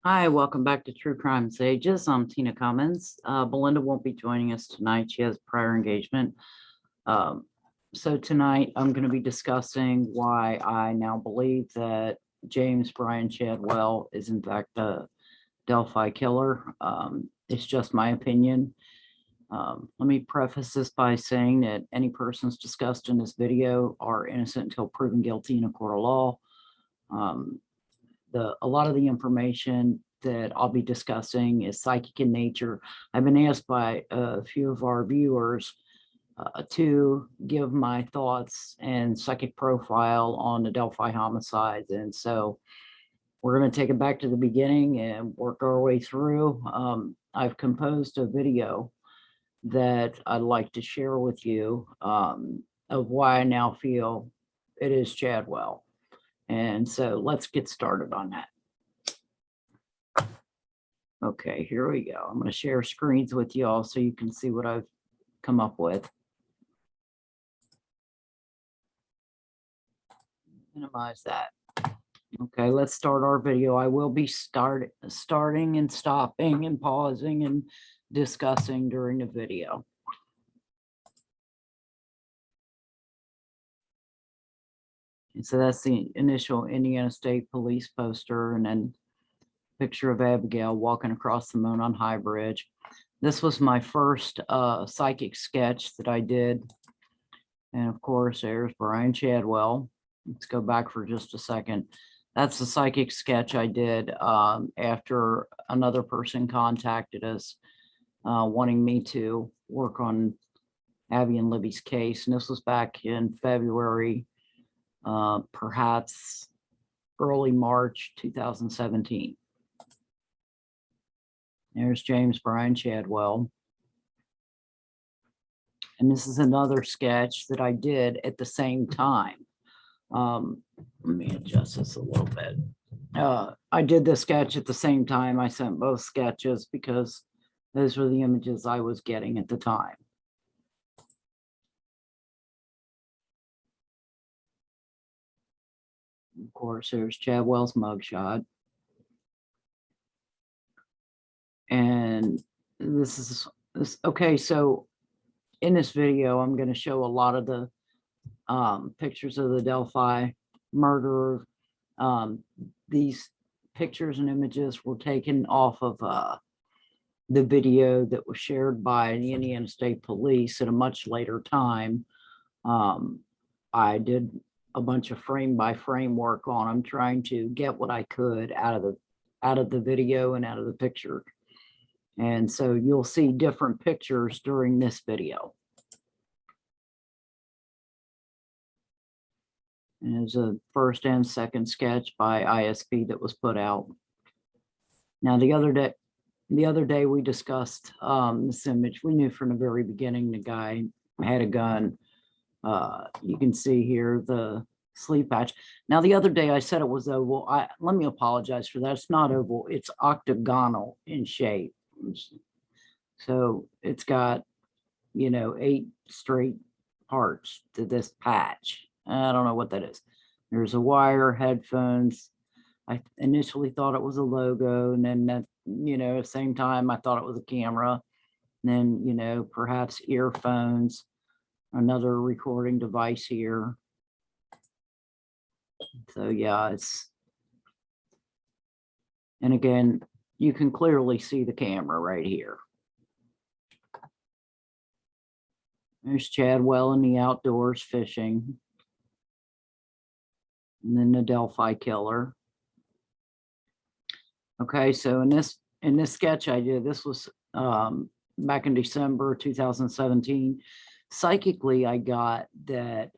Hi, welcome back to True Crime Sages. I'm Tina Cummins. Belinda won't be joining us tonight. She has prior engagement. Um, so tonight I'm going to be discussing why I now believe that James Brian Chadwell is in fact the Delphi killer. It's just my opinion. Let me preface this by saying that any persons discussed in this video are innocent until proven guilty in a court of law. Um, a lot of the information that I'll be discussing is psychic in nature. I've been asked by a few of our viewers to give my thoughts and psychic profile on the Delphi homicides. And so we're going to take it back to the beginning and work our way through. I've composed a video that I'd like to share with you of why I now feel it is Chadwell. And so let's get started on that. Okay, here we go. I'm going to share screens with you all so you can see what I've come up with. Minimize that. Okay, let's start our video. I will be starting and stopping and pausing and discussing during the video. And so that's the initial Indiana State Police poster, and then picture of Abigail walking across the moon on High Bridge. This was my first psychic sketch that I did. And of course, there's Brian Chadwell. Let's go back for just a second. That's the psychic sketch I did after another person contacted us wanting me to work on Abby and Libby's case. And this was back in February, perhaps early March 2017. There's James Brian Chadwell. And this is another sketch that I did at the same time. Let me adjust this a little bit. I did the sketch at the same time. I sent both sketches because those were the images I was getting at the time. Of course, there's Chadwell's mugshot. And this is okay. So in this video, I'm going to show a lot of the pictures of the Delphi murderer. These pictures and images were taken off of the video that was shared by the Indiana State Police at a much later time. I did a bunch of frame by frame work on them, trying to get what I could out of the video and out of the picture. And so you'll see different pictures during this video. And there's a first and second sketch by ISP that was put out. Now the other day we discussed this image. We knew from the very beginning the guy had a gun. You can see here the sleeve patch. Now the other day I said it was oval. Let me apologize for that. It's not oval. It's octagonal in shape. So it's got, 8 straight parts to this patch. I don't know what that is. There's a wire, headphones. I initially thought it was a logo, and then that, at the same time I thought it was a camera. And then, perhaps earphones, another recording device here. So yeah, and again, you can clearly see the camera right here. There's Chadwell in the outdoors fishing. And then the Delphi killer. Okay, so in this sketch I did, this was back in December 2017. Psychically, I got that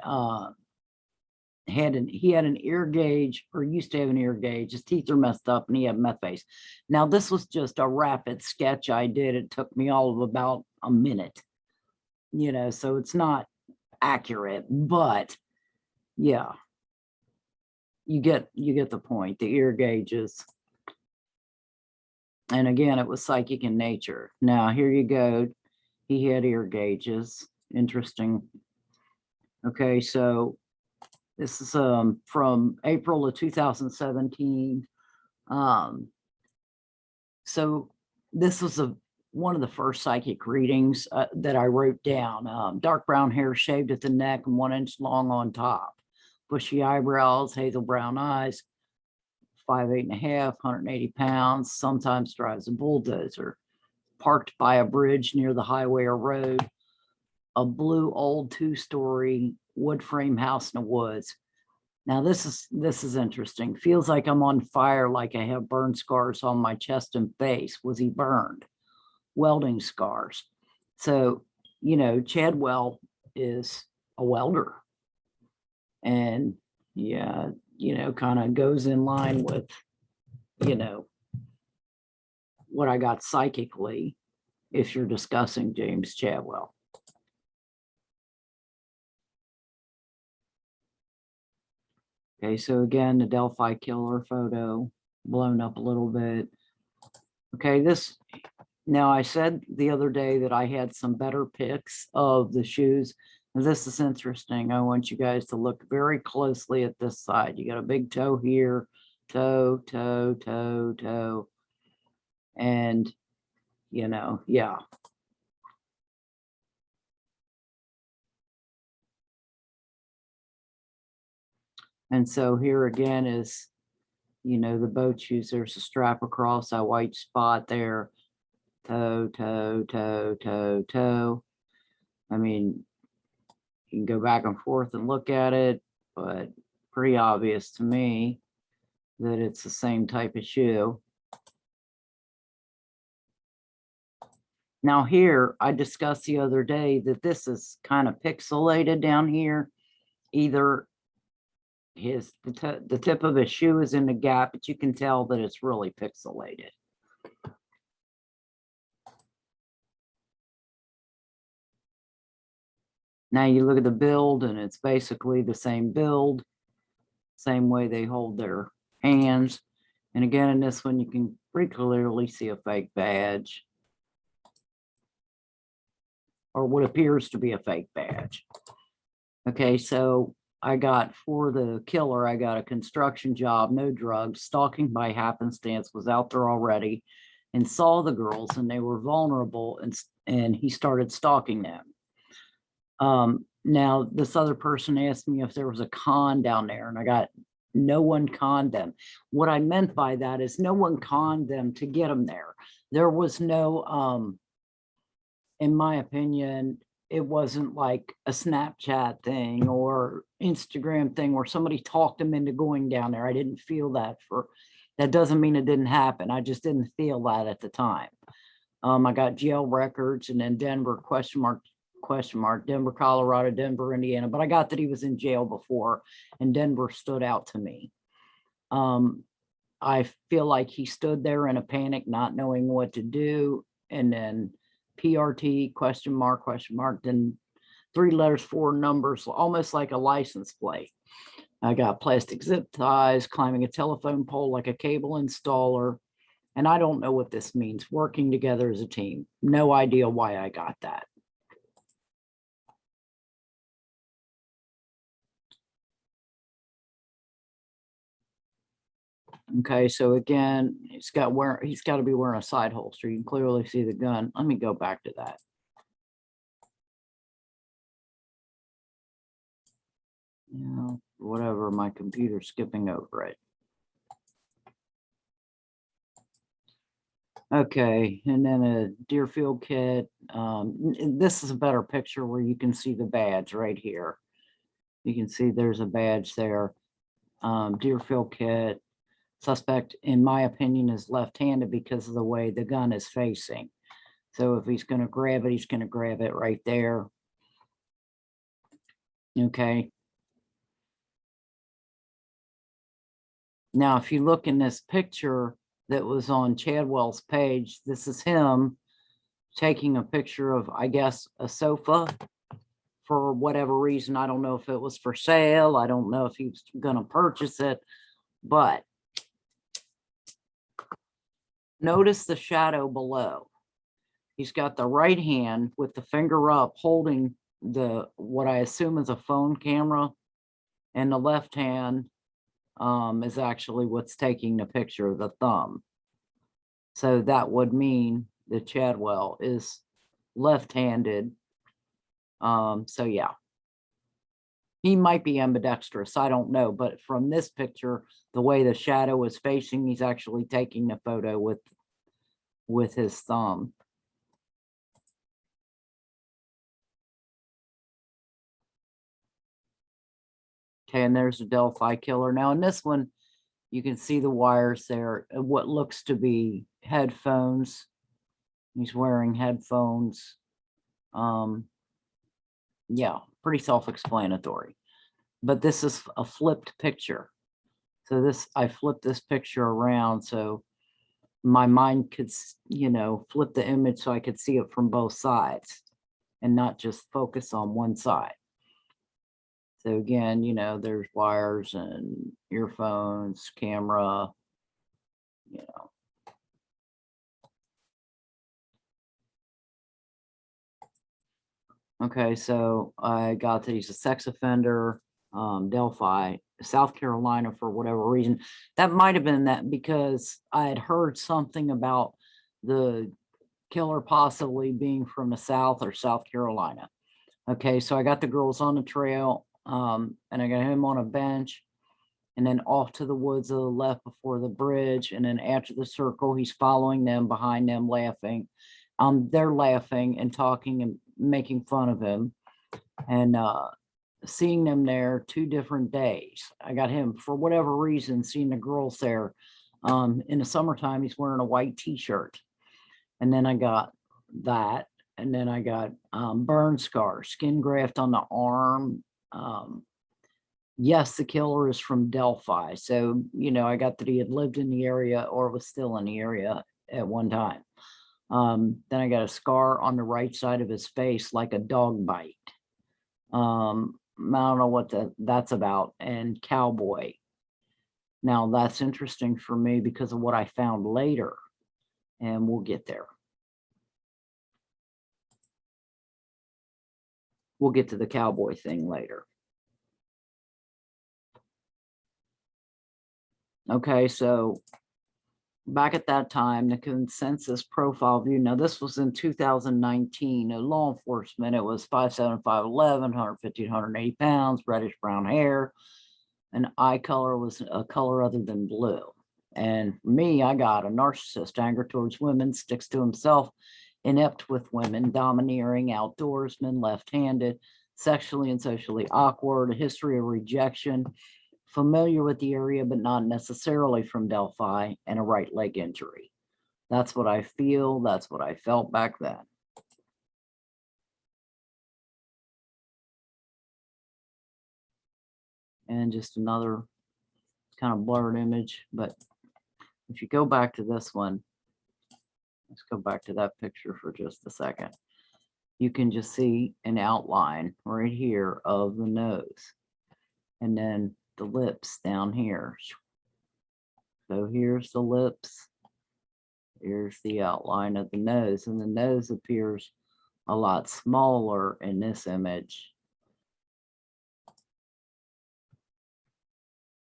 he had an ear gauge, or used to have an ear gauge. His teeth are messed up and he had meth face. Now this was just a rapid sketch I did. It took me all of about a minute, so it's not accurate, but yeah, you get the point. The ear gauges. And again, it was psychic in nature. Now here you go. He had ear gauges. Interesting. Okay, so this is from April of 2017. So this was one of the first psychic readings that I wrote down. Dark brown hair shaved at the neck and 1 inch long on top. Bushy eyebrows, hazel brown eyes, 5'8.5", 180 pounds, sometimes drives a bulldozer. Parked by a bridge near the highway or road. A blue old 2-story wood frame house in the woods. Now this is interesting. Feels like I'm on fire, like I have burn scars on my chest and face. Was he burned? Welding scars. So, Chadwell is a welder. And yeah, kind of goes in line with, what I got psychically if you're discussing James Chadwell. Okay, so again, the Delphi killer photo blown up a little bit. Okay, now I said the other day that I had some better pics of the shoes. And this is interesting. I want you guys to look very closely at this side. You got a big toe here, toe, toe, toe, toe. And, yeah. And so here again is, the boat shoes. There's a strap across that white spot there. Toe, toe, toe, toe, toe. I mean, you can go back and forth and look at it, but pretty obvious to me that it's the same type of shoe. Now here, I discussed the other day that this is kind of pixelated down here. Either the tip of his shoe is in the gap, but you can tell that it's really pixelated. Now you look at the build and it's basically the same build, same way they hold their hands. And again, in this one, you can pretty clearly see a fake badge, or what appears to be a fake badge. Okay, so for the killer, I got a construction job, no drugs, stalking by happenstance, was out there already and saw the girls and they were vulnerable, and he started stalking them. Now this other person asked me if there was a con down there, and I got no one conned them. What I meant by that is no one conned them to get them there. There was no, in my opinion, it wasn't like a Snapchat thing or Instagram thing where somebody talked them into going down there. I didn't feel that. That doesn't mean it didn't happen. I just didn't feel that at the time. I got jail records, and then Denver, question mark, Denver, Colorado, Denver, Indiana. But I got that he was in jail before, and Denver stood out to me. I feel like he stood there in a panic, not knowing what to do. And then PRT, question mark, then 3 letters, 4 numbers, almost like a license plate. I got plastic zip ties, climbing a telephone pole like a cable installer. And I don't know what this means, working together as a team. No idea why I got that. Okay, so again, he's got to be wearing a side holster. You can clearly see the gun. Let me go back to that. Whatever, my computer's skipping over it. Okay, and then a Deerfield kit. This is a better picture where you can see the badge right here. You can see there's a badge there. Deerfield kit. Suspect, in my opinion, is left-handed because of the way the gun is facing. So if he's going to grab it, he's going to grab it right there. Okay. Now, if you look in this picture that was on Chadwell's page, this is him taking a picture of, I guess, a sofa for whatever reason. I don't know if it was for sale. I don't know if he was going to purchase it, but notice the shadow below. He's got the right hand with the finger up holding what I assume is a phone camera, and the left hand is actually what's taking the picture, the thumb. So that would mean that Chadwell is left-handed. So yeah, he might be ambidextrous. I don't know, but from this picture, the way the shadow is facing, he's actually taking the photo with his thumb. Okay, and there's a Delphi killer. Now in this one, you can see the wires there, what looks to be headphones. He's wearing headphones. Yeah, pretty self-explanatory. But this is a flipped picture. So this, I flipped this picture around so my mind could, flip the image so I could see it from both sides and not just focus on one side. So again, there's wires and earphones, camera, Okay, so I got that he's a sex offender, Delphi, South Carolina, for whatever reason. That might have been that because I had heard something about the killer possibly being from the South or South Carolina. Okay, so I got the girls on the trail, and I got him on a bench, and then off to the woods to the left before the bridge, and then after the circle, he's following them, behind them, laughing. They're laughing and talking and making fun of him, and seeing them there 2 different days. I got him, for whatever reason, seeing the girls there. In the summertime, he's wearing a white t-shirt. And then I got that. And then I got burn scars, skin graft on the arm. Yes, the killer is from Delphi. So, I got that he had lived in the area or was still in the area at one time. Then I got a scar on the right side of his face, like a dog bite. I don't know what that's about. And cowboy. Now that's interesting for me because of what I found later, and we'll get there. We'll get to the cowboy thing later. Okay, so back at that time, the consensus profile view, now this was in 2019, law enforcement, it was 5'7", 5'11", 150, 180 pounds, reddish brown hair, and eye color was a color other than blue. And for me, I got a narcissist, anger towards women, sticks to himself, inept with women, domineering, outdoorsman, left-handed, sexually and socially awkward, a history of rejection, familiar with the area, but not necessarily from Delphi, and a right leg injury. That's what I feel. That's what I felt back then. And just another kind of blurred image. But if you go back to this one, let's go back to that picture for just a second. You can just see an outline right here of the nose. And then the lips down here. So here's the lips. Here's the outline of the nose, and the nose appears a lot smaller in this image.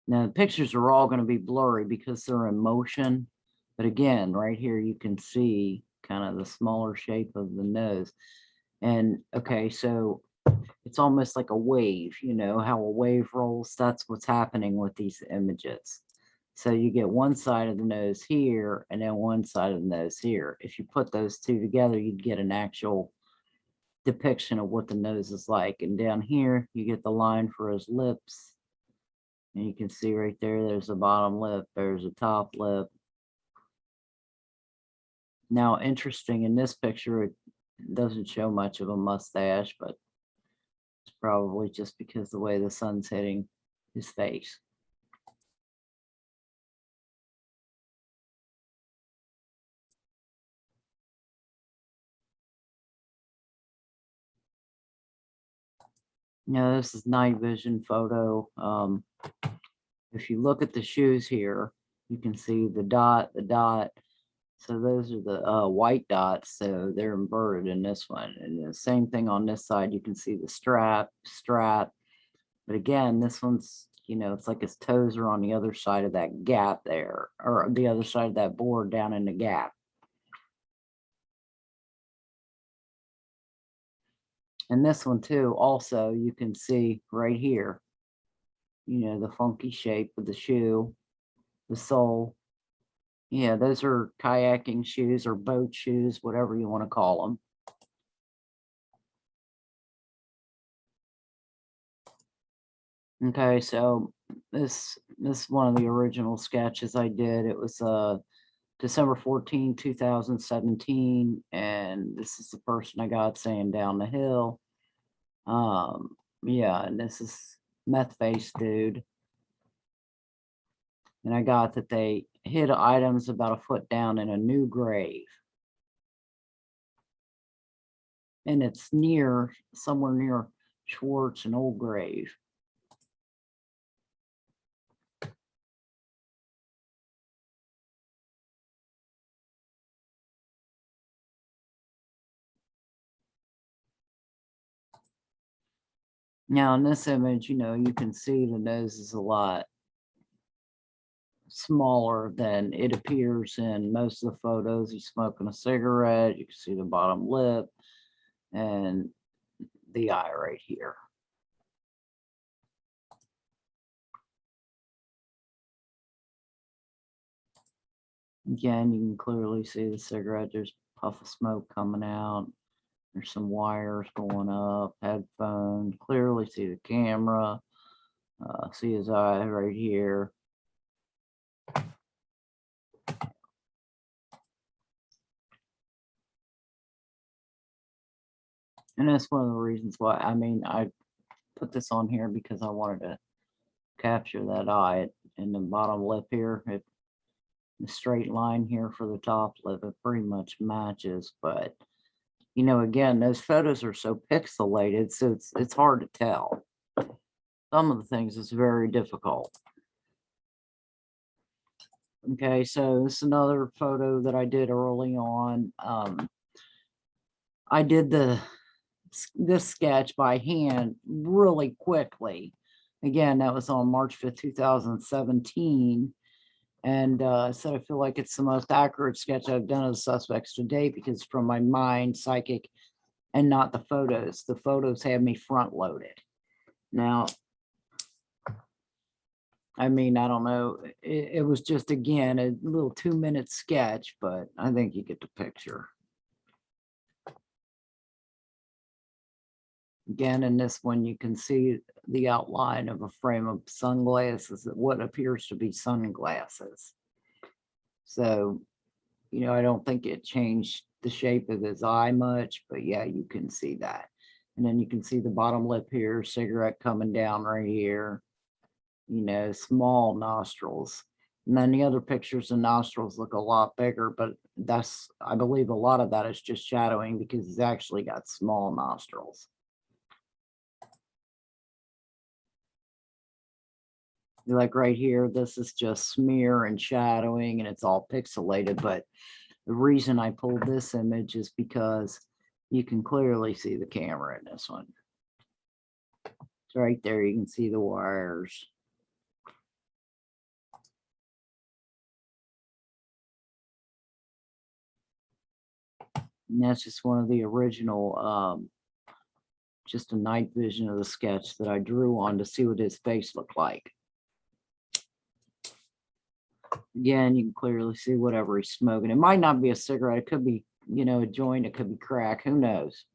Now the pictures are all going to be blurry because they're in motion. But again, right here, you can see kind of the smaller shape of the nose. And okay, so it's almost like a wave, how a wave rolls. That's what's happening with these images. So you get one side of the nose here and then one side of the nose here. If you put those two together, you'd get an actual depiction of what the nose is like. And down here, you get the line for his lips. And you can see right there, there's a bottom lip, there's a top lip. Now, interesting, in this picture, it doesn't show much of a mustache, but it's probably just because the way the sun's hitting his face. Now, this is night vision photo. If you look at the shoes here, you can see the dot. So those are the white dots. So they're inverted in this one. And the same thing on this side. You can see the strap. But again, this one's you know, it's like his toes are on the other side of that gap there, or the other side of that board down in the gap. And this one too, also, you can see right here, you know, the funky shape of the shoe, the sole. Yeah, those are kayaking shoes or boat shoes, whatever you want to call them. Okay, so this is one of the original sketches I did. It was December 14, 2017, and this is the person I got saying down the hill. Yeah, and this is meth face dude. And I got that they hid items about a foot down in a new grave. And it's near, somewhere near Schwartz and Old Grave. Now in this image, you know, you can see the nose is a lot smaller than it appears in most of the photos. He's smoking a cigarette. You can see the bottom lip and the eye right here. Again, you can clearly see the cigarette. There's a puff of smoke coming out. There's some wires going up, headphones, clearly see the camera, see his eye right here. And that's one of the reasons why, I mean, I put this on here because I wanted to capture that eye in the bottom lip here. The straight line here for the top lip, it pretty much matches, but you know, again, those photos are so pixelated, so it's hard to tell. Some of the things is very difficult. Okay, so this is another photo that I did early on. I did this sketch by hand really quickly. Again, that was on March 5th, 2017. And so I feel like it's the most accurate sketch I've done of the suspects to date because from my mind, psychic, and not the photos. The photos have me front loaded. Now, I mean, I don't know. It was just, again, a little 2-minute sketch, but I think you get the picture. Again, in this one, you can see the outline of a frame of sunglasses, what appears to be sunglasses. So, you know, I don't think it changed the shape of his eye much, but yeah, you can see that. And then you can see the bottom lip here, cigarette coming down right here, you know, small nostrils. And then the other pictures, the nostrils look a lot bigger, but that's, I believe a lot of that is just shadowing because he's actually got small nostrils. Like right here, this is just smear and shadowing and it's all pixelated, but the reason I pulled this image is because you can clearly see the camera in this one. It's right there, you can see the wires. And that's just one of the original, just a night vision of the sketch that I drew on to see what his face looked like. Again, you can clearly see whatever he's smoking. It might not be a cigarette. It could be, you know, a joint. It could be crack. Who knows?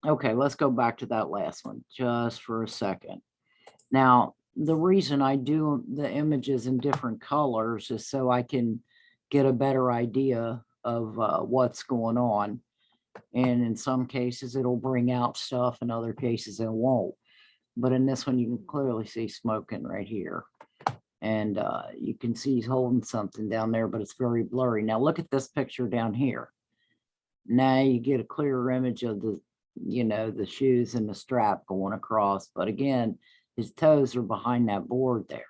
Okay, let's go back to that last one just for a second. Now, the reason I do the images in different colors is so I can get a better idea of what's going on. And in some cases, it'll bring out stuff. In other cases, it won't. But in this one, you can clearly see smoking right here. And you can see he's holding something down there, but it's very blurry. Now look at this picture down here. Now you get a clearer image of the, you know, the shoes and the strap going across. But again, his toes are behind that board there.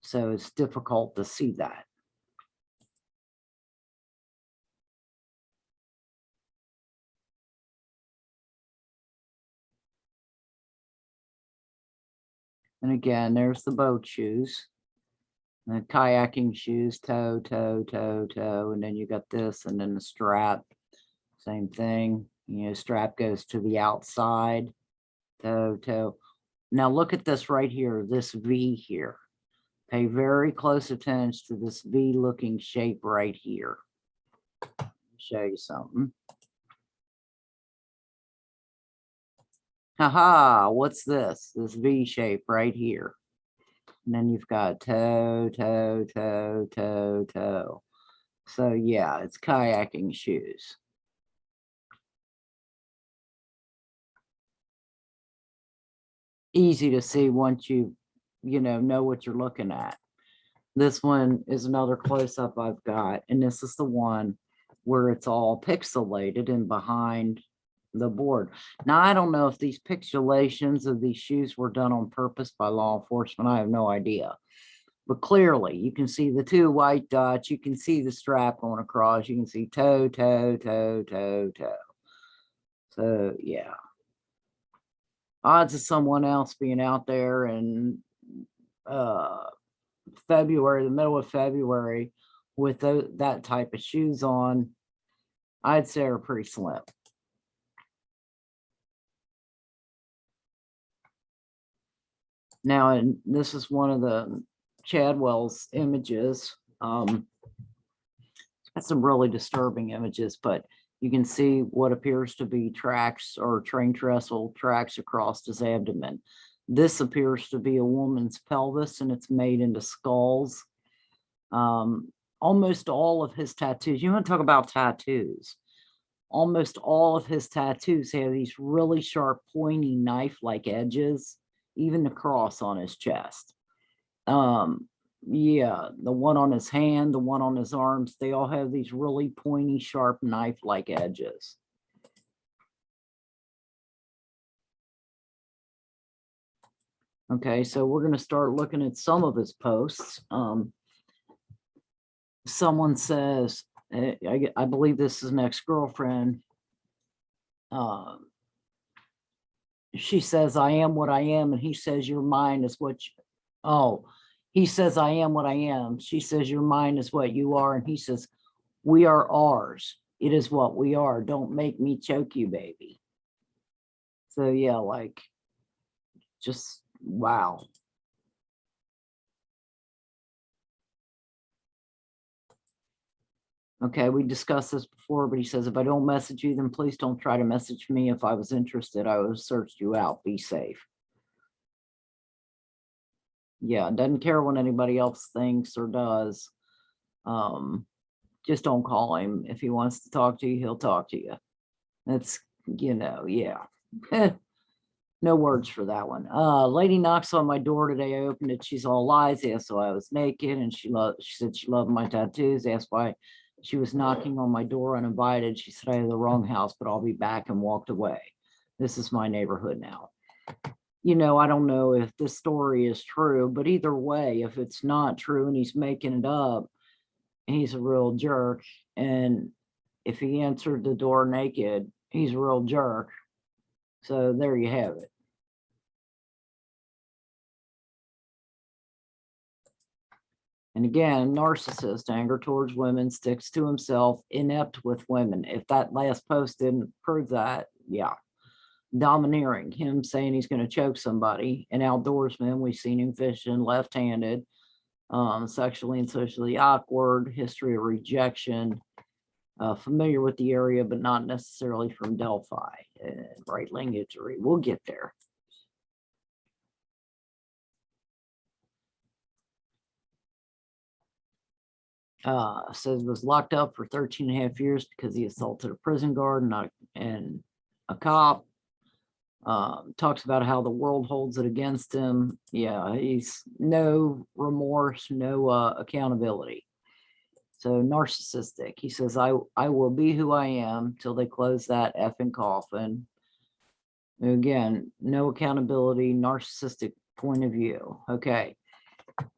So it's difficult to see that. And again, there's the boat shoes, the kayaking shoes, toe, toe, toe, toe. And then you got this, and then the strap, same thing. Strap goes to the outside, toe, toe. Now look at this right here, this V here. Pay very close attention to this V looking shape right here. Show you something. Haha, what's this? This V shape right here. And then you've got toe, toe, toe, toe, toe. So yeah, it's kayaking shoes. Easy to see once you know what you're looking at. This one is another close-up I've got, and this is the one where it's all pixelated and behind the board. Now, I don't know if these pixelations of these shoes were done on purpose by law enforcement. I have no idea. But clearly, you can see the two white dots. You can see the strap going across. You can see toe, toe, toe, toe, toe. So, yeah. Odds of someone else being out there in February, the middle of February, with that type of shoes on, I'd say are pretty slim. Now, and this is one of the Chadwell's images. It's got some really disturbing images, but you can see what appears to be tracks or train trestle tracks across his abdomen. This appears to be a woman's pelvis, and it's made into skulls. Almost all of his tattoos, you want to talk about tattoos, almost all of his tattoos have these really sharp, pointy knife-like edges, even the cross on his chest. Yeah, the one on his hand, the one on his arms, they all have these really pointy, sharp, knife-like edges. Okay, so we're going to start looking at some of his posts. Someone says, I believe this is an ex-girlfriend. She says, I am what I am. And he says, your mind is what you, oh, he says, I am what I am. She says, your mind is what you are. And he says, we are ours. It is what we are. Don't make me choke you, baby. So yeah, like, just wow. Okay, we discussed this before, but he says, if I don't message you, then please don't try to message me. If I was interested, I would have searched you out. Be safe. Yeah, doesn't care what anybody else thinks or does. Just don't call him. If he wants to talk to you, he'll talk to you. That's, yeah. No words for that one. Lady knocks on my door today. I opened it. She's all lies. Asked why I was naked, and she said she loved my tattoos. Asked why she was knocking on my door uninvited. She said I had the wrong house, but I'll be back, and walked away. This is my neighborhood now. I don't know if this story is true, but either way, if it's not true and he's making it up, he's a real jerk. And if he answered the door naked, he's a real jerk. So there you have it. And again, narcissist, anger towards women, sticks to himself, inept with women. If that last post didn't prove that, yeah. Domineering, him saying he's going to choke somebody. An outdoorsman, we've seen him fishing left-handed, sexually and socially awkward, history of rejection, familiar with the area, but not necessarily from Delphi. Right leg injury, we'll get there. Says was locked up for 13 and a half years because he assaulted a prison guard and a cop. Talks about how the world holds it against him. Yeah, he's no remorse, no accountability. So narcissistic. He says, I will be who I am till they close that effing coffin. Again, no accountability, narcissistic point of view. Okay.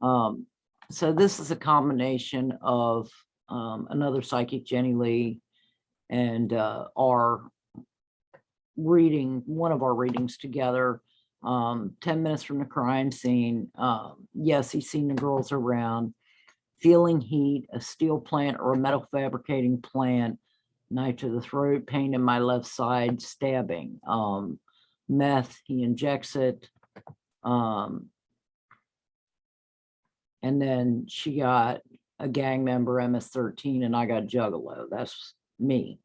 So this is a combination of another psychic, Jenny Lee, and our reading, one of our readings together. 10 minutes from the crime scene. Yes, he's seen the girls around. Feeling heat, a steel plant or a metal fabricating plant, knife to the throat, pain in my left side, stabbing. Meth, he injects it. And then she got a gang member, MS-13, and I got Juggalo. That's me.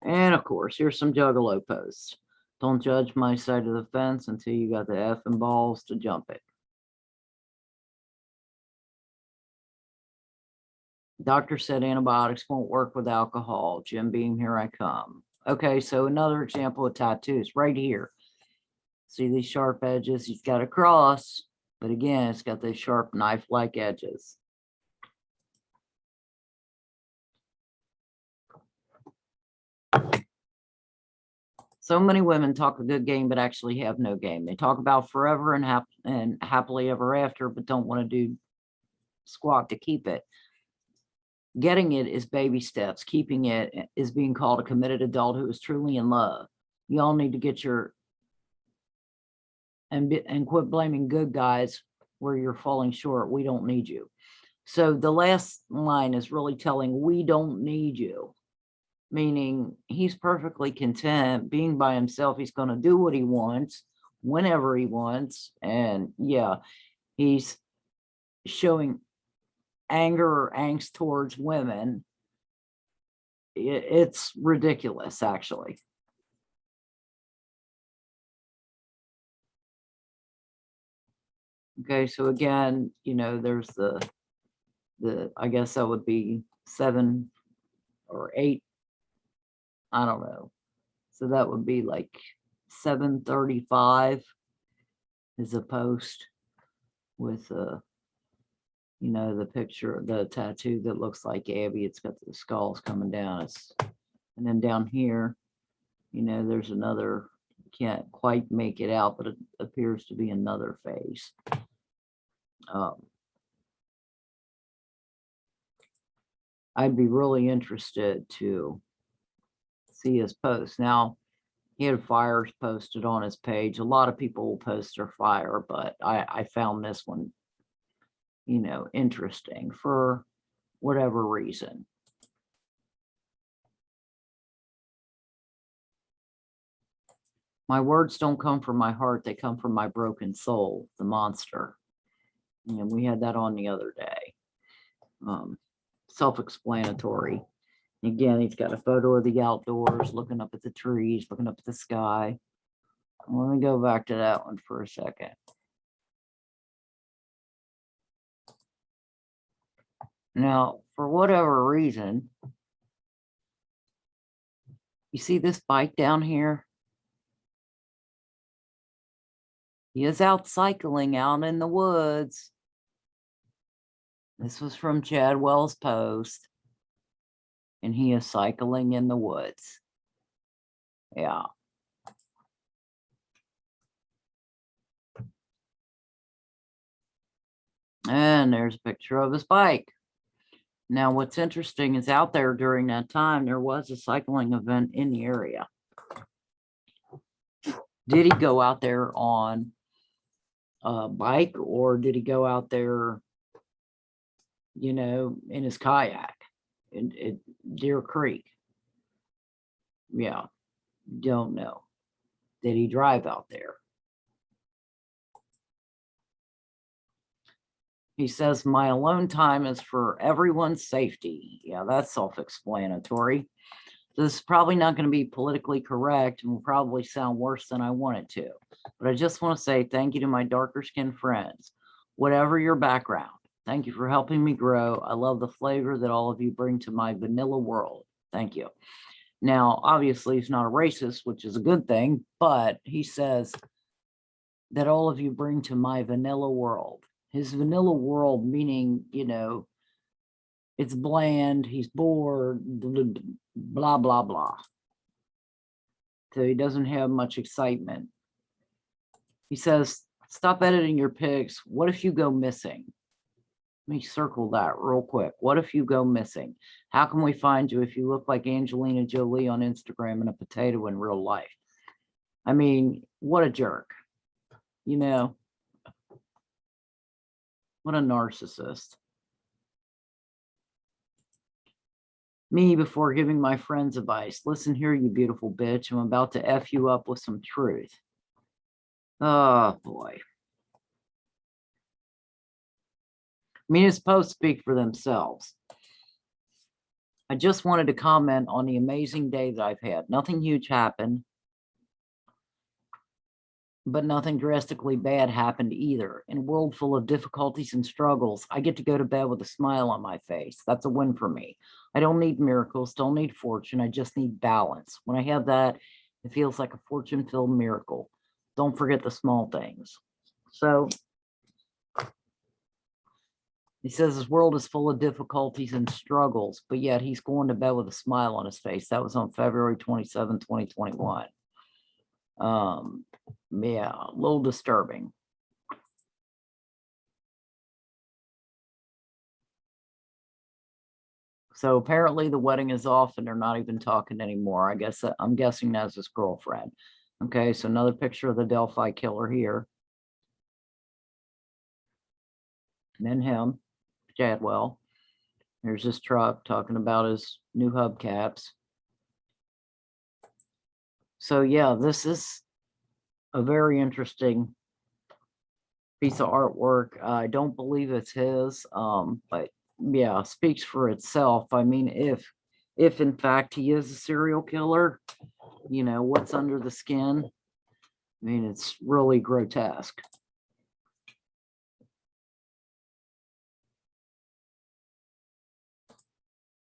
And of course, here's some Juggalo posts. Don't judge my side of the fence until you got the effing balls to jump it. Doctor said antibiotics won't work with alcohol. Jim Beam, here I come. Okay, so another example of tattoos right here. See these sharp edges? He's got a cross, but again, it's got those sharp knife-like edges. So many women talk a good game, but actually have no game. They talk about forever and happily ever after, but don't want to do squat to keep it. Getting it is baby steps. Keeping it is being called a committed adult who is truly in love. You all need to get your and quit blaming good guys where you're falling short. We don't need you. So the last line is really telling, we don't need you, meaning he's perfectly content being by himself. He's going to do what he wants whenever he wants. And yeah, he's showing anger or angst towards women. It's ridiculous, actually. Okay, so again, you know, there's the I guess that would be 7 or 8. I don't know. So that would be like 7:35 is a post with you know, the picture, the tattoo that looks like Abby. It's got the skulls coming down. And then down here, you know, there's another, can't quite make it out, but it appears to be another face. I'd be really interested to see his post. Now, he had fires posted on his page. A lot of people will post their fire, but I found this one, you know, interesting for whatever reason. My words don't come from my heart, they come from my broken soul, the monster. And we had that on the other day. Self-explanatory. Again, he's got a photo of the outdoors, looking up at the trees, looking up at the sky. Let me go back to that one for a second. Now, for whatever reason, you see this bike down here? He is out cycling out in the woods. This was from Chadwell's post. And he is cycling in the woods. Yeah. And there's a picture of his bike. Now, what's interesting is out there during that time, there was a cycling event in the area. Did he go out there on a bike, or did he go out there, you know, in his kayak in Deer Creek? Yeah, don't know. Did he drive out there? He says, my alone time is for everyone's safety. Yeah, that's self-explanatory. This is probably not going to be politically correct and will probably sound worse than I want it to. But I just want to say thank you to my darker skinned friends. Whatever your background, thank you for helping me grow. I love the flavor that all of you bring to my vanilla world. Thank you. Now, obviously, he's not a racist, which is a good thing, but he says that all of you bring to my vanilla world. His vanilla world, meaning, you know, it's bland, he's bored, blah, blah, blah. So he doesn't have much excitement. He says, stop editing your pics. What if you go missing? Let me circle that real quick. What if you go missing? How can we find you if you look like Angelina Jolie on Instagram and a potato in real life? I mean, what a jerk. You know, what a narcissist. Me before giving my friends advice. Listen here, you beautiful bitch. I'm about to F you up with some truth. Oh, boy. I mean, it's supposed to speak for themselves. I just wanted to comment on the amazing day that I've had. Nothing huge happened, but nothing drastically bad happened either. In a world full of difficulties and struggles, I get to go to bed with a smile on my face. That's a win for me. I don't need miracles, don't need fortune. I just need balance. When I have that, it feels like a fortune-filled miracle. Don't forget the small things. So he says his world is full of difficulties and struggles, but yet he's going to bed with a smile on his face. That was on February 27, 2021. Yeah, a little disturbing. So apparently the wedding is off and they're not even talking anymore. I guess I'm guessing that's his girlfriend. Okay, so another picture of the Delphi killer here. And then him, Chadwell. There's his truck talking about his new hubcaps. So yeah, this is a very interesting piece of artwork. I don't believe it's his, but yeah, speaks for itself. I mean, if in fact he is a serial killer, you know, what's under the skin? I mean, it's really grotesque.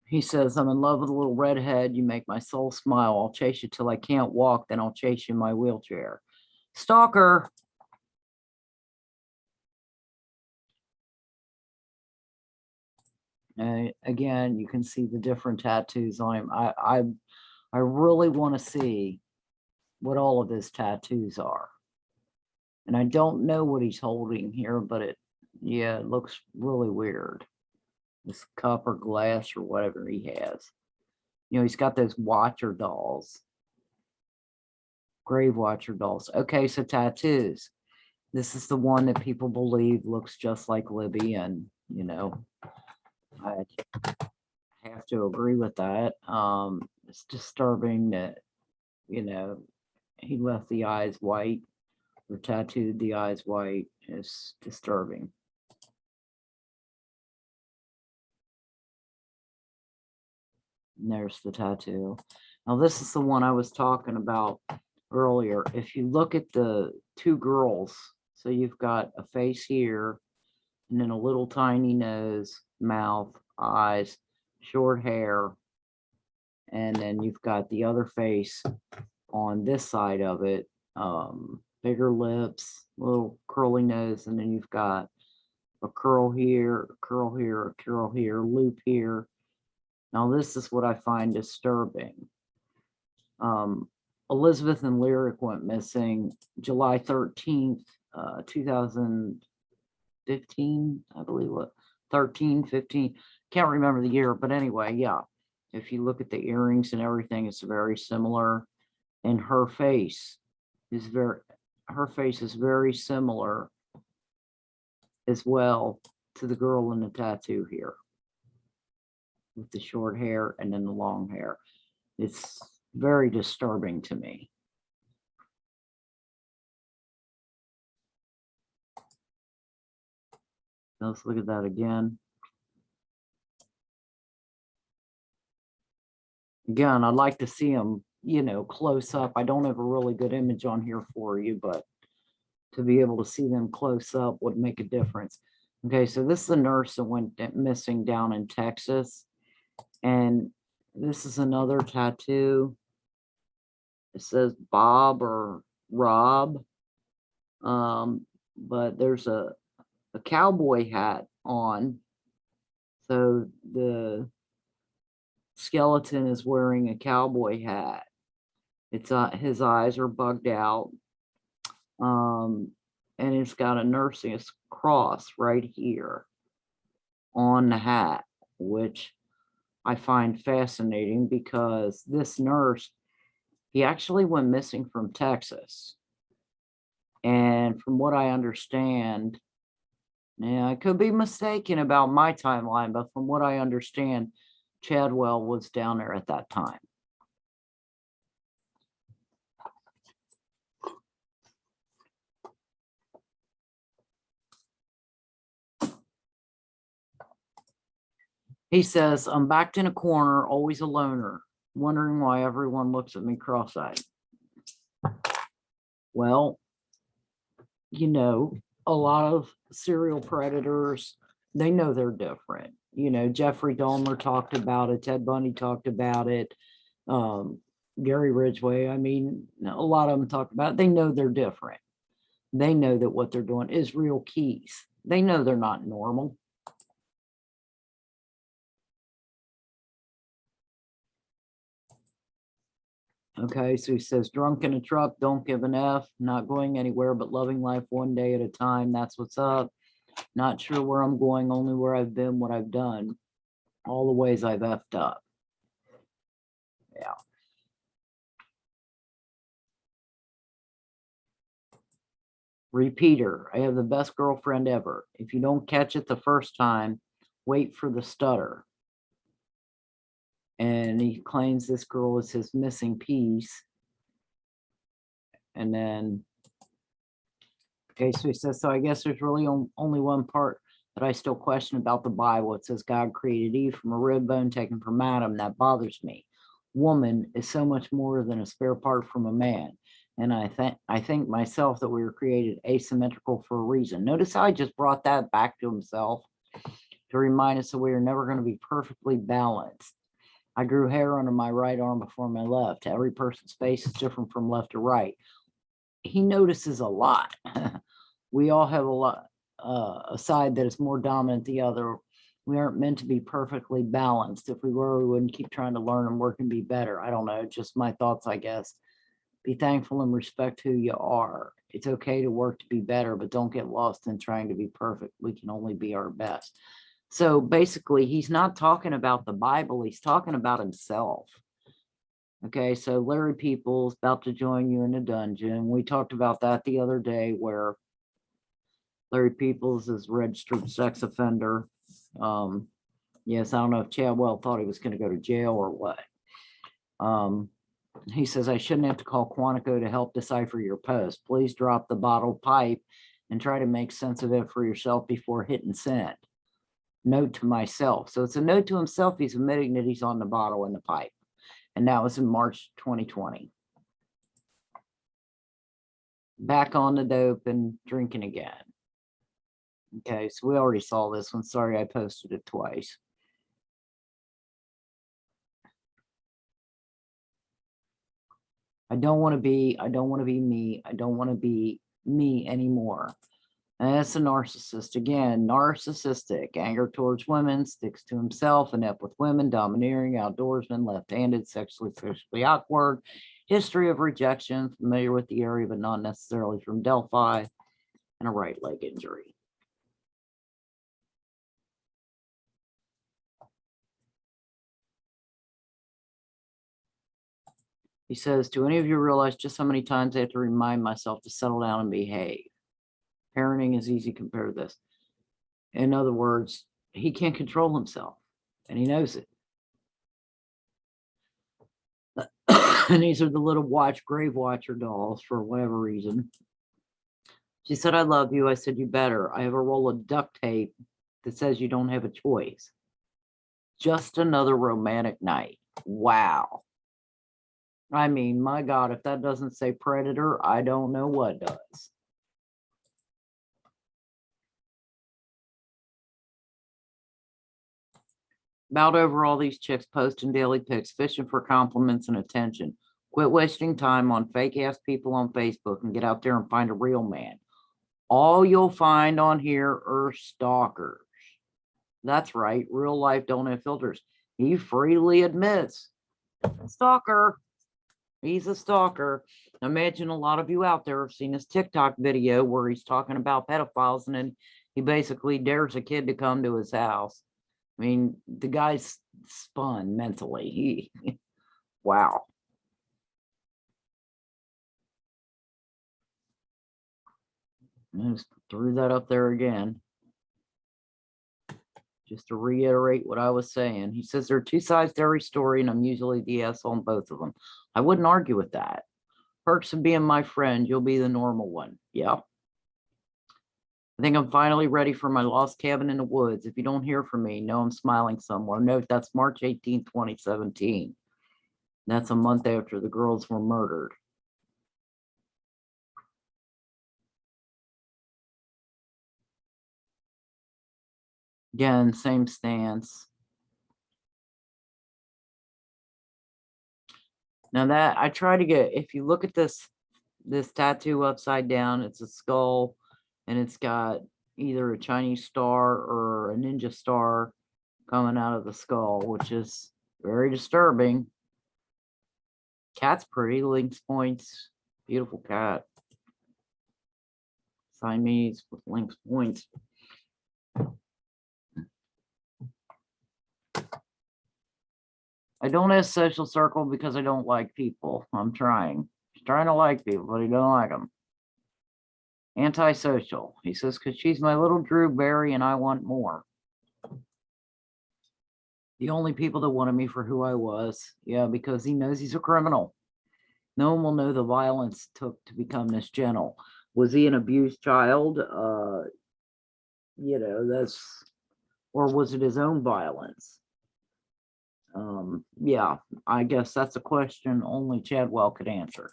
He says, I'm in love with a little redhead. You make my soul smile. I'll chase you till I can't walk. Then I'll chase you in my wheelchair. Stalker. Again, you can see the different tattoos on him. I really want to see what all of his tattoos are. And I don't know what he's holding here, but it looks really weird. This cup or glass or whatever he has. You know, he's got those watcher dolls. Grave watcher dolls. Okay, so tattoos. This is the one that people believe looks just like Libby, and you know, I have to agree with that. It's disturbing that, you know, he left the eyes white or tattooed the eyes white. It's disturbing. And there's the tattoo. Now this is the one I was talking about earlier. If you look at the two girls, so you've got a face here, and then a little tiny nose, mouth, eyes, short hair, and then you've got the other face on this side of it, bigger lips, little curly nose, and then you've got a curl here, a curl here, a curl here, loop here. Now this is what I find disturbing. Elizabeth and Lyric went missing July 13th, 2015, I believe, what, 13, 15, can't remember the year, but anyway, yeah. If you look at the earrings and everything, it's very similar. And her face is very similar as well to the girl in the tattoo here with the short hair and then the long hair. It's very disturbing to me. Let's look at that again. Again, I'd like to see them, you know, close up. I don't have a really good image on here for you, but to be able to see them close up would make a difference. Okay, so this is a nurse that went missing down in Texas. And this is another tattoo. It says Bob or Rob. But there's a cowboy hat on. So the skeleton is wearing a cowboy hat. It's his eyes are bugged out. And it's got a nursing cross right here. on the hat, which I find fascinating because this nurse, he actually went missing from Texas. And from what I understand, I could be mistaken about my timeline, but from what I understand, Chadwell was down there at that time. He says, I'm backed in a corner, always a loner, wondering why everyone looks at me cross-eyed. Well, a lot of serial predators, they know they're different. Jeffrey Dahmer talked about it. Ted Bundy talked about it. Gary Ridgway, a lot of them talked about it. They know they're different. They know that what they're doing is real keys. They know they're not normal. Okay, so he says, drunk in a truck, don't give an F, not going anywhere, but loving life one day at a time. That's what's up. Not sure where I'm going, only where I've been, what I've done, all the ways I've effed up. Yeah. Repeater, I have the best girlfriend ever. If you don't catch it the first time, wait for the stutter. And he claims this girl is his missing piece. And then, okay, so he says, so I guess there's really only one part that I still question about the Bible. It says God created Eve from a rib bone taken from Adam. That bothers me. Woman is so much more than a spare part from a man. And I think myself that we were created asymmetrical for a reason. Notice how I just brought that back to himself to remind us that we are never going to be perfectly balanced. I grew hair under my right arm before my left. Every person's face is different from left to right. He notices a lot. We all have a side that is more dominant than the other. We aren't meant to be perfectly balanced. If we were, we wouldn't keep trying to learn and work and be better. I don't know, just my thoughts, I guess. Be thankful and respect who you are. It's okay to work to be better, but don't get lost in trying to be perfect. We can only be our best. So basically, he's not talking about the Bible. He's talking about himself. Okay, so Larry People's about to join you in a dungeon. We talked about that the other day where Larry Peoples is a registered sex offender. Yes, I don't know if Chadwell thought he was going to go to jail or what. He says, I shouldn't have to call Quantico to help decipher your post. Please drop the bottled pipe and try to make sense of it for yourself before hitting send. Note to myself. So it's a note to himself. He's admitting that he's on the bottle and the pipe. And that was in March 2020. Back on the dope and drinking again. Okay, so we already saw this one. Sorry, I posted it twice. I don't want to be me. I don't want to be me anymore. And that's a narcissist. Again, narcissistic. Anger towards women, sticks to himself, inept with women, domineering, outdoorsman, left-handed, sexually awkward, history of rejection, familiar with the area, but not necessarily from Delphi, and a right leg injury. He says, do any of you realize just how many times I have to remind myself to settle down and behave? Parenting is easy compared to this. In other words, he can't control himself, and he knows it. And these are the little grave watcher dolls for whatever reason. She said, I love you. I said, you better. I have a roll of duct tape that says you don't have a choice. Just another romantic night. Wow. I mean, my God, if that doesn't say predator, I don't know what does. About over all these chicks posting daily pics, fishing for compliments and attention. Quit wasting time on fake ass people on Facebook and get out there and find a real man. All you'll find on here are stalkers. That's right. Real life don't have filters. He freely admits, stalker. He's a stalker. Imagine a lot of you out there have seen his TikTok video where he's talking about pedophiles, and then he basically dares a kid to come to his house. I mean, the guy's spun mentally. Wow. I just threw that up there again. Just to reiterate what I was saying. He says there are two sides to every story, and I'm usually the asshole on both of them. I wouldn't argue with that. Perks of being my friend, you'll be the normal one. Yeah. I think I'm finally ready for my lost cabin in the woods. If you don't hear from me, know I'm smiling somewhere. Note that's March 18, 2017. That's a month after the girls were murdered. Again, same stance. Now that I try to get, if you look at this tattoo upside down, it's a skull and it's got either a Chinese star or a ninja star coming out of the skull, which is very disturbing. Cat's pretty, lynx points, beautiful cat. Siamese with lynx points. I don't have social circle because I don't like people. I'm trying. He's trying to like people, but he don't like them. Antisocial. He says, because she's my little Drew Berry and I want more. The only people that wanted me for who I was. Yeah, because he knows he's a criminal. No one will know the violence it took to become this gentle. Was he an abused child? That's, or was it his own violence? Yeah, I guess that's a question only Chadwell could answer.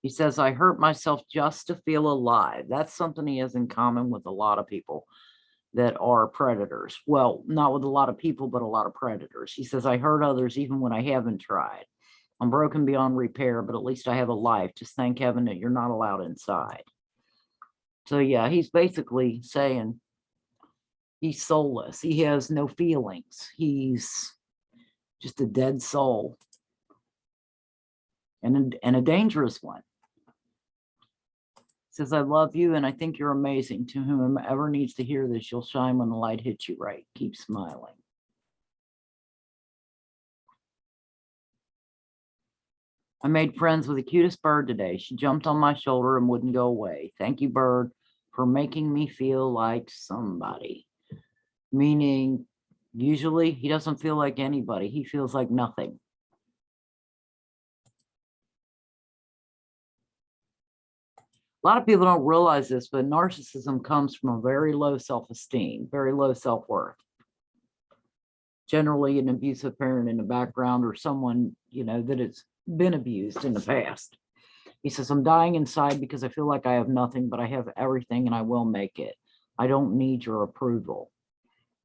He says, I hurt myself just to feel alive. That's something he has in common with a lot of people that are predators. Well, not with a lot of people, but a lot of predators. He says, I hurt others even when I haven't tried. I'm broken beyond repair, but at least I have a life. Just thank heaven that you're not allowed inside. So yeah, he's basically saying he's soulless. He has no feelings. He's just a dead soul. And a dangerous one. Says, I love you and I think you're amazing. To whomever needs to hear this, you'll shine when the light hits you right. Keep smiling. I made friends with the cutest bird today. She jumped on my shoulder and wouldn't go away. Thank you, bird, for making me feel like somebody. Meaning, usually he doesn't feel like anybody. He feels like nothing. A lot of people don't realize this, but narcissism comes from a very low self-esteem, very low self-worth. Generally, an abusive parent in the background or someone, that has been abused in the past. He says, I'm dying inside because I feel like I have nothing, but I have everything and I will make it. I don't need your approval.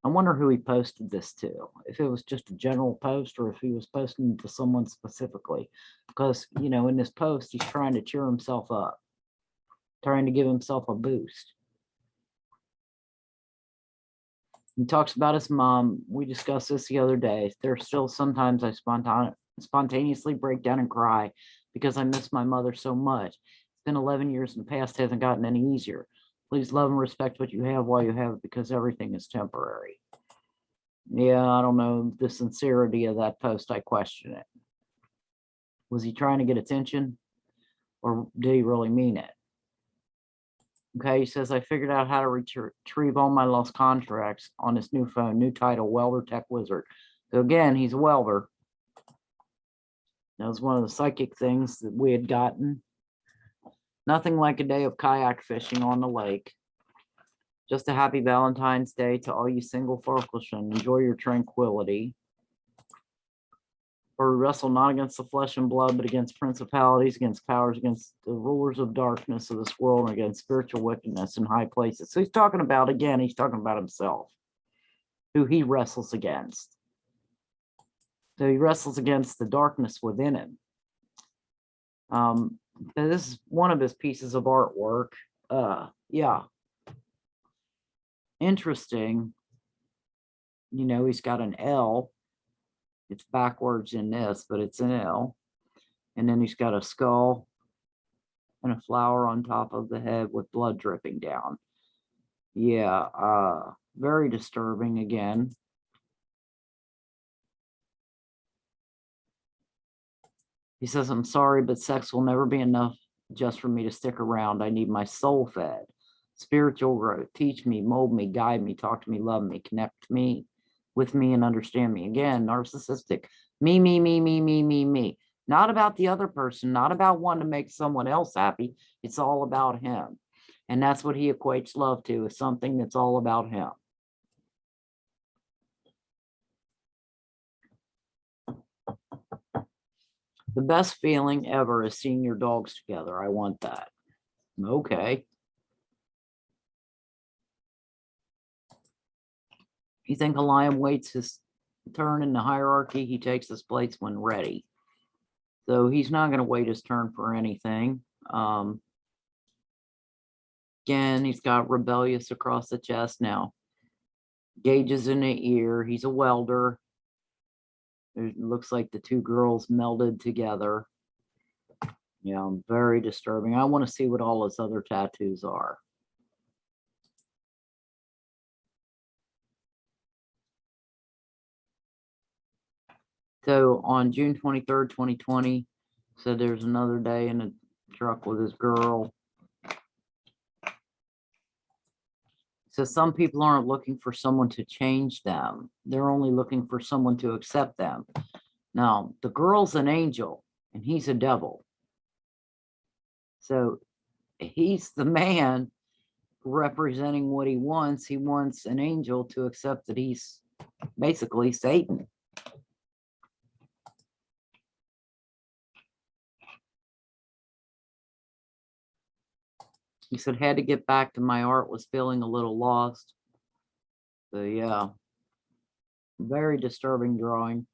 I wonder who he posted this to, if it was just a general post or if he was posting to someone specifically, because, in this post, he's trying to cheer himself up, trying to give himself a boost. He talks about his mom. We discussed this the other day. There's still sometimes I spontaneously break down and cry because I miss my mother so much. It's been 11 years and the past hasn't gotten any easier. Please love and respect what you have while you have it because everything is temporary. Yeah, I don't know the sincerity of that post. I question it. Was he trying to get attention or did he really mean it? Okay, he says, I figured out how to retrieve all my lost contracts on this new phone, new title, Welder Tech Wizard. So again, he's a welder. That was one of the psychic things that we had gotten. Nothing like a day of kayak fishing on the lake. Just a happy Valentine's Day to all you single folks and enjoy your tranquility. For we wrestle not against the flesh and blood, but against principalities, against powers, against the rulers of darkness of this world, and against spiritual wickedness in high places. So he's talking about himself, who he wrestles against. So he wrestles against the darkness within him. This is one of his pieces of artwork. Yeah. Interesting. He's got an L. It's backwards in this, but it's an L. And then he's got a skull and a flower on top of the head with blood dripping down. Yeah, very disturbing again. He says, I'm sorry, but sex will never be enough just for me to stick around. I need my soul fed. Spiritual growth. Teach me, mold me, guide me, talk to me, love me, connect me with me and understand me. Again, narcissistic. Me. Not about the other person, not about wanting to make someone else happy. It's all about him. And that's what he equates love to, is something that's all about him. The best feeling ever is seeing your dogs together. I want that. Okay. You think a lion waits his turn in the hierarchy? He takes his place when ready. So he's not going to wait his turn for anything. Again, he's got rebellious across the chest now. Gauges in the ear. He's a welder. It looks like the two girls melded together. Yeah, very disturbing. I want to see what all his other tattoos are. So on June 23rd, 2020, said there's another day in a truck with his girl. So some people aren't looking for someone to change them. They're only looking for someone to accept them. Now, the girl's an angel and he's a devil. So he's the man representing what he wants. He wants an angel to accept that he's basically Satan. He said, had to get back to my art, was feeling a little lost. So yeah, very disturbing drawing.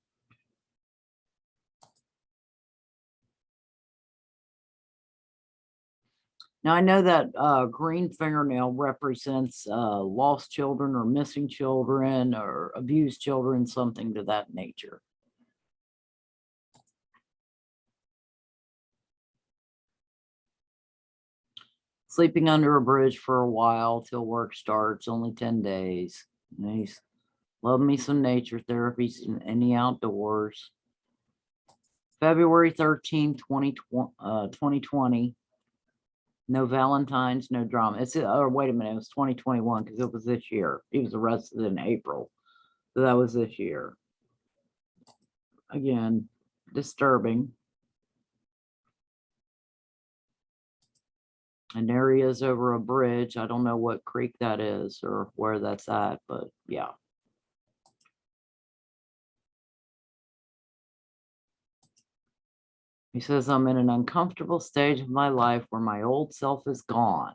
Now I know that green fingernail represents lost children or missing children or abused children, something to that nature. Sleeping under a bridge for a while till work starts, only 10 days. Nice. Love me some nature therapies in the outdoors. February 13th, 2020. No Valentine's, no drama. It's wait a minute, it was 2021 because it was this year. He was arrested in April. So that was this year. Again, disturbing. And there he is over a bridge. I don't know what creek that is or where that's at, but yeah. He says, I'm in an uncomfortable stage of my life where my old self is gone,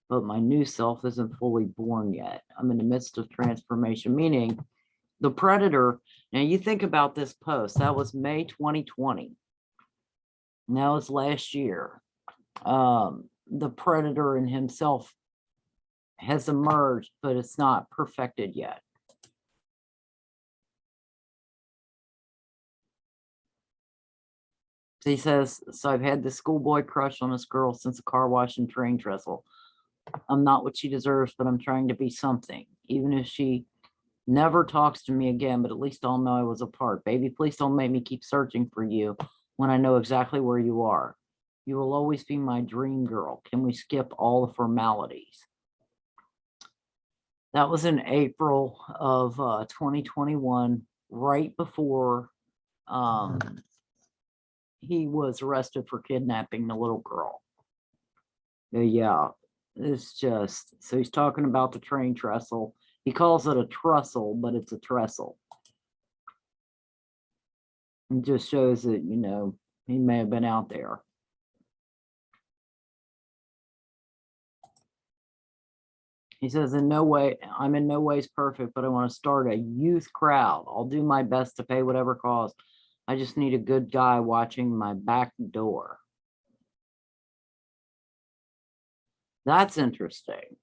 but my new self isn't fully born yet. I'm in the midst of transformation, meaning the predator. Now you think about this post, that was May 2020. Now it's last year. The predator in himself has emerged, but it's not perfected yet. So he says, so I've had this schoolboy crush on this girl since a car wash and train trestle. I'm not what she deserves, but I'm trying to be something. Even if she never talks to me again, but at least I'll know I was a part. Baby, please don't make me keep searching for you when I know exactly where you are. You will always be my dream girl. Can we skip all the formalities? That was in April of 2021, right before he was arrested for kidnapping the little girl. Yeah, it's just, so he's talking about the train trestle. He calls it a trestle, but it's a trestle. It just shows that, you know, he may have been out there. He says, in no way, I'm in no ways perfect, but I want to start a youth crowd. I'll do my best to pay whatever cost. I just need a good guy watching my back door. That's interesting.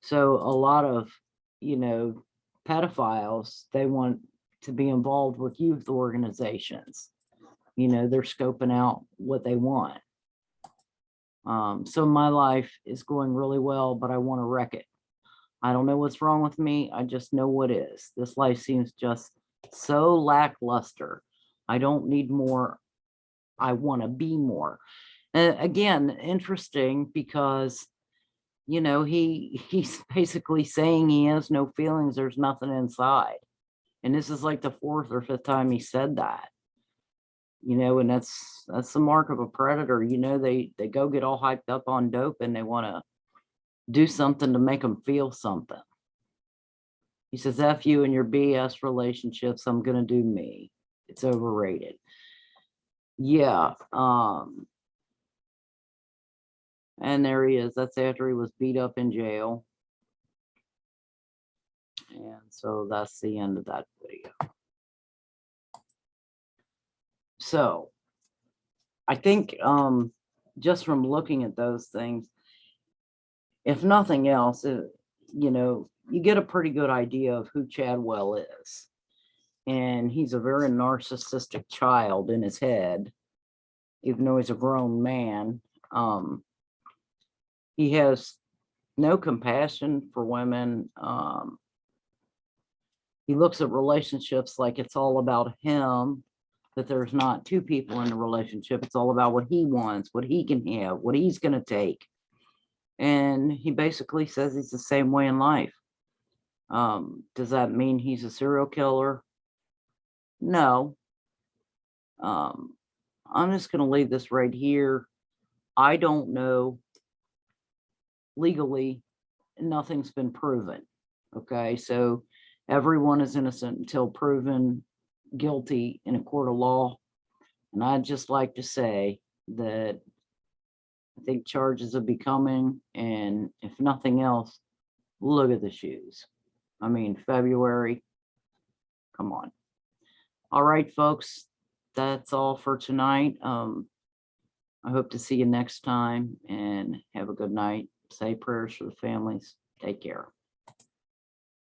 So a lot of, you know, pedophiles, they want to be involved with youth organizations. You know, they're scoping out what they want. So my life is going really well, but I want to wreck it. I don't know what's wrong with me. I just know what is. This life seems just so lackluster. I don't need more. I want to be more. Again, interesting because, he's basically saying he has no feelings. There's nothing inside. And this is like the fourth or fifth time he said that. And that's the mark of a predator. They go get all hyped up on dope and they want to do something to make them feel something. He says, F you and your BS relationships. I'm going to do me. It's overrated. Yeah. And there he is. That's after he was beat up in jail. And so that's the end of that video. So I think just from looking at those things, if nothing else, you get a pretty good idea of who Chadwell is. And he's a very narcissistic child in his head, even though he's a grown man. He has no compassion for women. He looks at relationships like it's all about him, that there's not two people in the relationship. It's all about what he wants, what he can have, what he's going to take. And he basically says he's the same way in life. Does that mean he's a serial killer? No. I'm just going to leave this right here. I don't know. Legally, nothing's been proven. Okay, so everyone is innocent until proven guilty in a court of law. And I'd just like to say that I think charges will be coming. And if nothing else, look at the shoes. I mean, February. Come on. All right, folks. That's all for tonight. I hope to see you next time and have a good night. Say prayers for the families. Take care.